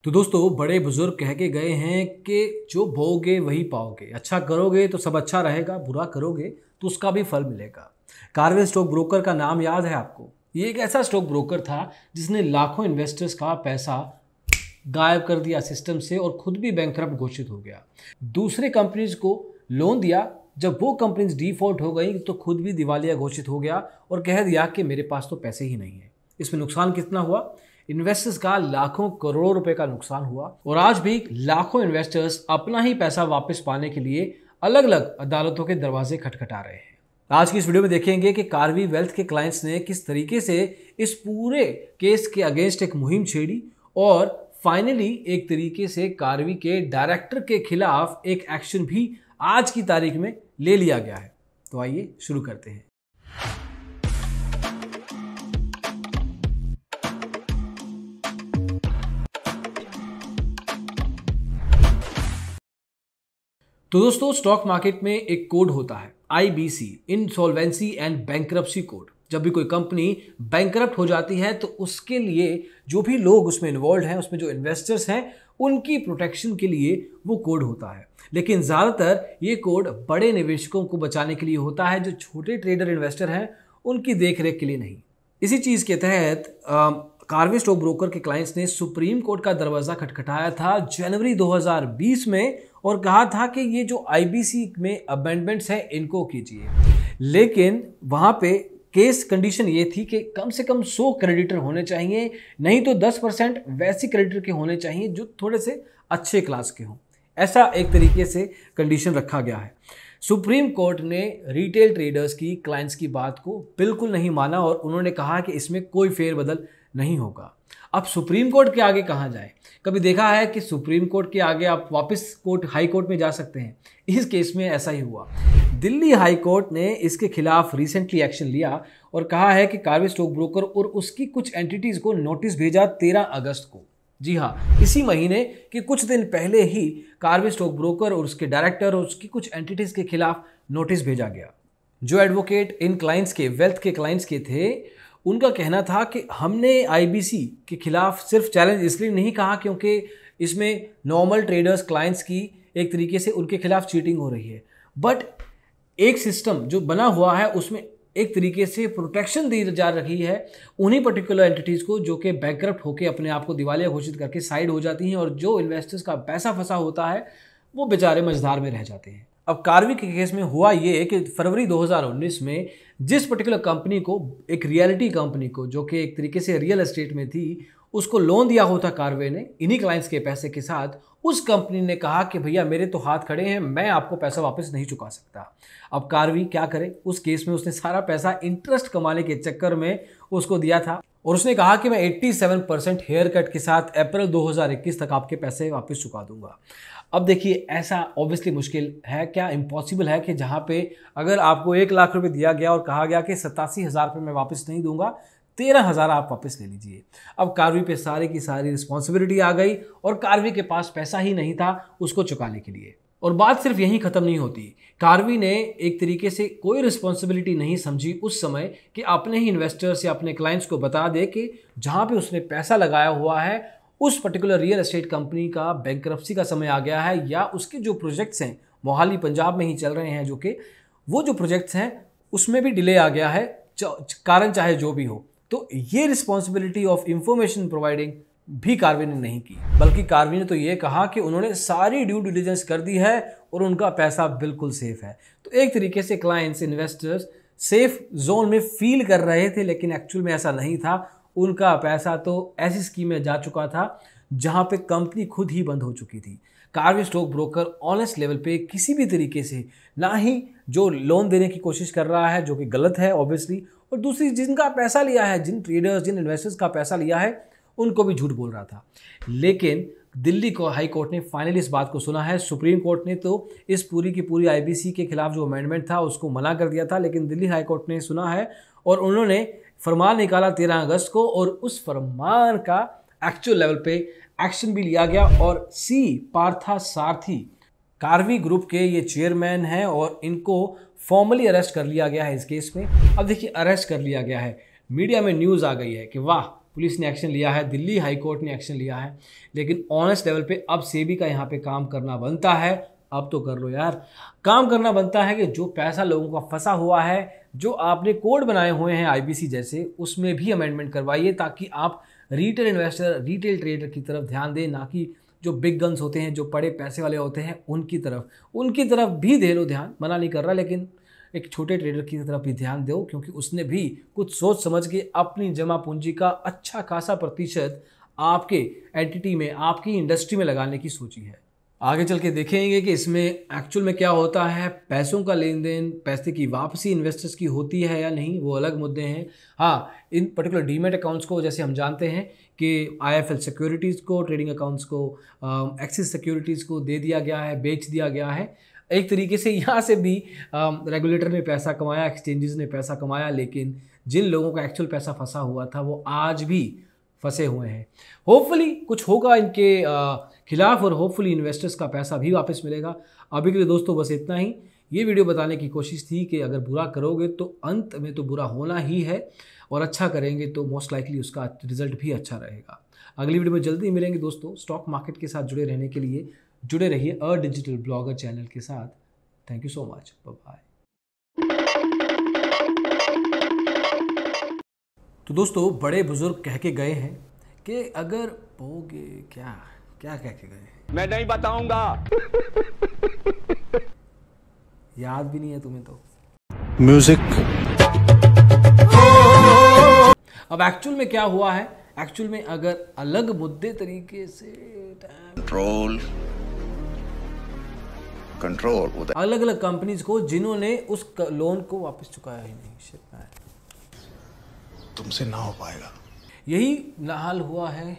तो दोस्तों बड़े बुजुर्ग कह के गए हैं कि जो बोओगे वही पाओगे। अच्छा करोगे तो सब अच्छा रहेगा, बुरा करोगे तो उसका भी फल मिलेगा। कार्वे स्टॉक ब्रोकर का नाम याद है आपको? ये एक ऐसा स्टॉक ब्रोकर था जिसने लाखों इन्वेस्टर्स का पैसा गायब कर दिया सिस्टम से और खुद भी बैंकरप्ट घोषित हो गया। दूसरे कंपनीज को लोन दिया, जब वो कंपनीज डिफॉल्ट हो गई तो खुद भी दिवालिया घोषित हो गया और कह दिया कि मेरे पास तो पैसे ही नहीं है। इसमें नुकसान कितना हुआ? इन्वेस्टर्स का लाखों करोड़ों रुपए का नुकसान हुआ और आज भी लाखों इन्वेस्टर्स अपना ही पैसा वापस पाने के लिए अलग अलग अदालतों के दरवाजे खटखटा रहे हैं। आज की इस वीडियो में देखेंगे कि कार्वी वेल्थ के क्लाइंट्स ने किस तरीके से इस पूरे केस के अगेंस्ट एक मुहिम छेड़ी और फाइनली एक तरीके से कार्वी के डायरेक्टर के खिलाफ एक एक्शन भी आज की तारीख में ले लिया गया है। तो आइए शुरू करते हैं। तो दोस्तों स्टॉक मार्केट में एक कोड होता है IBC, insolvency and bankruptcy code. जब भी कोई कंपनी बैंकरप्ट हो जाती है तो उसके लिए जो भी लोग उसमें इन्वॉल्व हैं, उसमें जो इन्वेस्टर्स हैं, उनकी प्रोटेक्शन के लिए वो कोड होता है। लेकिन ज़्यादातर ये कोड बड़े निवेशकों को बचाने के लिए होता है, जो छोटे ट्रेडर इन्वेस्टर हैं उनकी देखरेख के लिए नहीं। इसी चीज़ के तहत कार्वे स्टॉक ब्रोकर के क्लाइंट्स ने सुप्रीम कोर्ट का दरवाज़ा खटखटाया था जनवरी 2020 में और कहा था कि ये जो IBC में अमेंडमेंट्स हैं इनको कीजिए। लेकिन वहाँ पे केस कंडीशन ये थी कि कम से कम 100 क्रेडिटर होने चाहिए, नहीं तो 10% वैसे क्रेडिटर के होने चाहिए जो थोड़े से अच्छे क्लास के हों। ऐसा एक तरीके से कंडीशन रखा गया है। सुप्रीम कोर्ट ने रिटेल ट्रेडर्स की, क्लाइंट्स की बात को बिल्कुल नहीं माना और उन्होंने कहा कि इसमें कोई फेरबदल नहीं होगा। अब सुप्रीम कोर्ट के आगे कहाँ जाए? कभी देखा है कि सुप्रीम कोर्ट के आगे आप वापस हाई कोर्ट में जा सकते हैं? इस केस में ऐसा ही हुआ। दिल्ली हाई कोर्ट ने इसके खिलाफ रिसेंटली एक्शन लिया और कहा है कि कार्वे स्टॉक ब्रोकर और उसकी कुछ एंटिटीज को नोटिस भेजा 13 अगस्त को। जी हाँ, इसी महीने के कुछ दिन पहले ही कार्वे स्टॉक ब्रोकर और उसके डायरेक्टर और उसकी कुछ एंटिटीज के खिलाफ नोटिस भेजा गया। जो एडवोकेट इन क्लाइंट्स के, वेल्थ के क्लाइंट्स के थे, उनका कहना था कि हमने IBC के खिलाफ सिर्फ चैलेंज इसलिए नहीं कहा क्योंकि इसमें नॉर्मल ट्रेडर्स, क्लाइंट्स की एक तरीके से उनके खिलाफ चीटिंग हो रही है, बट एक सिस्टम जो बना हुआ है उसमें एक तरीके से प्रोटेक्शन दी जा रही है उन्हीं पर्टिकुलर एंटिटीज़ को जो कि बैंकरप्ट होकर अपने आप को दिवालिया घोषित करके साइड हो जाती हैं और जो इन्वेस्टर्स का पैसा फंसा होता है वो बेचारे मझधार में रह जाते हैं। अब कार्वी के केस में हुआ ये कि फरवरी 2019 में जिस पर्टिकुलर कंपनी को, एक रियलिटी कंपनी को जो कि एक तरीके से रियल एस्टेट में थी, उसको लोन दिया होता कार्वे ने इन्हीं क्लाइंट्स के पैसे के साथ, उस कंपनी ने कहा कि भैया मेरे तो हाथ खड़े हैं, मैं आपको पैसा वापस नहीं चुका सकता। अब कार्वी क्या करे? उस केस में उसने सारा पैसा इंटरेस्ट कमाने के चक्कर में उसको दिया था और उसने कहा कि मैं 87% हेयर कट के साथ अप्रैल 2021 तक आपके पैसे वापस चुका दूंगा। अब देखिए, ऐसा ऑब्वियसली मुश्किल है, क्या इम्पॉसिबल है कि जहाँ पे अगर आपको 1 लाख रुपए दिया गया और कहा गया कि 87,000 रुपये मैं वापस नहीं दूंगा, 13,000 आप वापस ले लीजिए। अब कार्वी पे सारी की सारी रिस्पॉन्सिबिलिटी आ गई और कार्वी के पास पैसा ही नहीं था उसको चुकाने के लिए। और बात सिर्फ यहीं ख़त्म नहीं होती। कार्वी ने एक तरीके से कोई रिस्पॉन्सिबिलिटी नहीं समझी उस समय कि अपने ही इन्वेस्टर्स या अपने क्लाइंट्स को बता दे कि जहाँ पे उसने पैसा लगाया हुआ है उस पर्टिकुलर रियल एस्टेट कंपनी का बैंकरप्सी का समय आ गया है, या उसके जो प्रोजेक्ट्स हैं मोहाली पंजाब में ही चल रहे हैं, जो कि वो जो प्रोजेक्ट्स हैं उसमें भी डिले आ गया है, कारण चाहे जो भी हो। तो ये रिस्पॉन्सिबिलिटी ऑफ इंफॉर्मेशन प्रोवाइडिंग भी कार्वी ने नहीं की, बल्कि कार्वी ने तो ये कहा कि उन्होंने सारी ड्यू डिलिजेंस कर दी है और उनका पैसा बिल्कुल सेफ है। तो एक तरीके से क्लाइंट्स, इन्वेस्टर्स सेफ जोन में फील कर रहे थे, लेकिन एक्चुअल में ऐसा नहीं था। उनका पैसा तो ऐसी स्कीम में जा चुका था जहां पे कंपनी खुद ही बंद हो चुकी थी। Karve stock broker honest level पे किसी भी तरीके से ना ही जो लोन देने की कोशिश कर रहा है, जो कि गलत है ऑब्वियसली, और दूसरी जिनका पैसा लिया है, जिन ट्रेडर्स, जिन इन्वेस्टर्स का पैसा लिया है, उनको भी झूठ बोल रहा था। लेकिन दिल्ली को हाई कोर्ट ने फाइनली इस बात को सुना है। सुप्रीम कोर्ट ने तो इस पूरी की पूरी IBC के खिलाफ जो अमेंडमेंट था उसको मना कर दिया था, लेकिन दिल्ली हाई कोर्ट ने सुना है और उन्होंने फरमान निकाला 13 अगस्त को और उस फरमान का एक्चुअल लेवल पे एक्शन भी लिया गया और C पार्थसारथी कार्वी ग्रुप के ये चेयरमैन हैं और इनको फॉर्मली अरेस्ट कर लिया गया है इस केस में। अब देखिए, अरेस्ट कर लिया गया है, मीडिया में न्यूज़ आ गई है कि वाह पुलिस ने एक्शन लिया है, दिल्ली हाई कोर्ट ने एक्शन लिया है, लेकिन ऑनेस्ट लेवल पे अब सेबी का यहाँ पे काम करना बनता है। अब तो कर लो यार, काम करना बनता है कि जो पैसा लोगों का फंसा हुआ है, जो आपने कोड बनाए हुए हैं आईबीसी जैसे, उसमें भी अमेंडमेंट करवाइए ताकि आप रिटेल इन्वेस्टर, रिटेल ट्रेडर की तरफ ध्यान दें, ना कि जो बिग गन्स होते हैं, जो बड़े पैसे वाले होते हैं उनकी तरफ भी दे लो ध्यान। मना नहीं कर रहा, लेकिन एक छोटे ट्रेडर की तरफ भी ध्यान दो, क्योंकि उसने भी कुछ सोच समझ के अपनी जमा पूंजी का अच्छा खासा प्रतिशत आपके एंटिटी में, आपकी इंडस्ट्री में लगाने की सोची है। आगे चल के देखेंगे कि इसमें एक्चुअल में क्या होता है, पैसों का लेन देन, पैसे की वापसी इन्वेस्टर्स की होती है या नहीं, वो अलग मुद्दे हैं। हाँ, इन पर्टिकुलर डीमेट अकाउंट्स को जैसे हम जानते हैं कि आईएफएल सिक्योरिटीज़ को, ट्रेडिंग अकाउंट्स को एक्सिस सिक्योरिटीज़ को दे दिया गया है, बेच दिया गया है। एक तरीके से यहाँ से भी रेगुलेटर ने पैसा कमाया, एक्सचेंजेस ने पैसा कमाया, लेकिन जिन लोगों का एक्चुअल पैसा फंसा हुआ था वो आज भी फंसे हुए हैं। होपफुली कुछ होगा इनके खिलाफ और होपफुली इन्वेस्टर्स का पैसा भी वापस मिलेगा। अभी के लिए दोस्तों बस इतना ही। ये वीडियो बताने की कोशिश थी कि अगर बुरा करोगे तो अंत में तो बुरा होना ही है, और अच्छा करेंगे तो मोस्ट लाइकली उसका रिजल्ट भी अच्छा रहेगा। अगली वीडियो में जल्दी मिलेंगे दोस्तों। स्टॉक मार्केट के साथ जुड़े रहने के लिए जुड़े रहिए अ डिजिटल ब्लॉगर चैनल के साथ। Thank you so much, bye bye. तो दोस्तों बड़े बुजुर्ग कह के गए हैं कि अगर बोगे क्या क्या कह के गए, मैं नहीं बताऊंगा। याद भी नहीं है तुम्हें तो। म्यूजिक। अब एक्चुअल में क्या हुआ है, एक्चुअल में अगर अलग मुद्दे तरीके से कंट्रोल अलग अलग कंपनीज को जिन्होंने उस लोन को वापस चुकाया ही नहीं, शिट मैन, तुमसे ना हो पाएगा। यही हाल हुआ है